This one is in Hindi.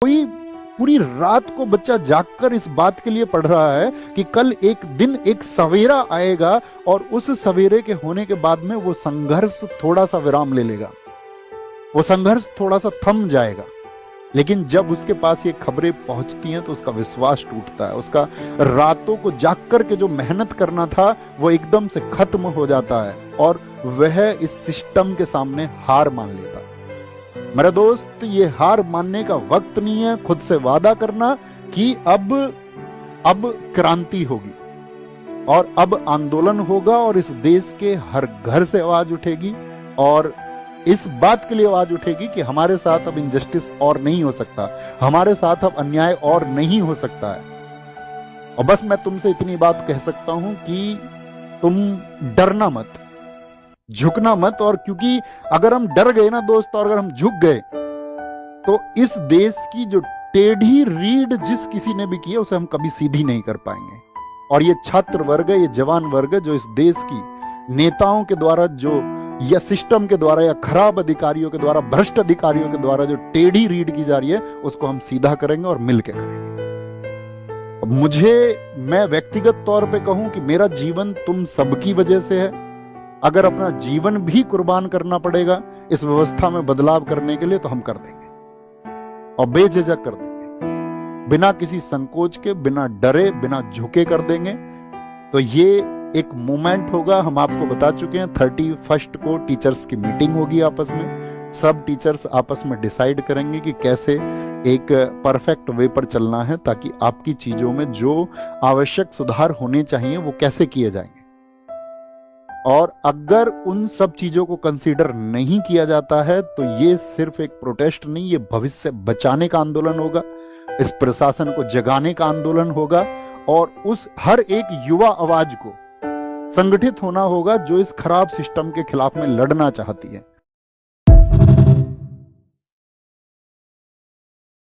कोई पूरी रात को बच्चा जागकर इस बात के लिए पढ़ रहा है कि कल एक दिन एक सवेरा आएगा और उस सवेरे के होने के बाद में वो संघर्ष थोड़ा सा विराम ले लेगा, वो संघर्ष थोड़ा सा थम जाएगा। लेकिन जब उसके पास ये खबरें पहुंचती हैं तो उसका विश्वास टूटता है, उसका रातों को जागकर के जो मेहनत करना था वो एकदम से खत्म हो जाता है और वह इस सिस्टम के सामने हार मान लेता है। मेरा दोस्त, ये हार मानने का वक्त नहीं है। खुद से वादा करना कि अब क्रांति होगी और अब आंदोलन होगा और इस देश के हर घर से आवाज उठेगी और इस बात के लिए आवाज उठेगी कि हमारे साथ अब इनजस्टिस और नहीं हो सकता, हमारे साथ अब अन्याय और नहीं हो सकता है। और बस मैं तुमसे इतनी बात कह सकता हूं कि तुम डरना मत, झुकना मत। और क्योंकि अगर हम डर गए ना दोस्त, और अगर हम झुक गए तो इस देश की जो टेढ़ी रीढ़ जिस किसी ने भी की है उसे हम कभी सीधी नहीं कर पाएंगे। और ये छात्र वर्ग, ये जवान वर्ग जो इस देश की नेताओं के द्वारा जो या सिस्टम के द्वारा या खराब अधिकारियों के द्वारा, भ्रष्ट अधिकारियों के द्वारा जो टेढ़ी रीढ़ की जा रही है उसको हम सीधा करेंगे और मिलकर करेंगे। मैं व्यक्तिगत तौर पे कहूं कि मेरा जीवन तुम सबकी वजह से है। अगर अपना जीवन भी कुर्बान करना पड़ेगा इस व्यवस्था में बदलाव करने के लिए तो हम कर देंगे और बेझिझक कर देंगे, बिना किसी संकोच के, बिना डरे, बिना झुके कर देंगे। तो ये एक मूवमेंट होगा। हम आपको बता चुके हैं 31 को टीचर्स की मीटिंग होगी आपस में। सब टीचर्स आपस में डिसाइड करेंगे कि कैसे एक परफेक्ट वे पर चलना है ताकि आपकी चीजों में जो आवश्यक सुधार होने चाहिए वो कैसे किए जाएंगे। और अगर उन सब चीजों को कंसीडर नहीं किया जाता है तो ये सिर्फ एक प्रोटेस्ट नहीं, ये भविष्य बचाने का आंदोलन होगा, इस प्रशासन को जगाने का आंदोलन होगा और उस हर एक युवा आवाज को संगठित होना होगा जो इस खराब सिस्टम के खिलाफ में लड़ना चाहती है।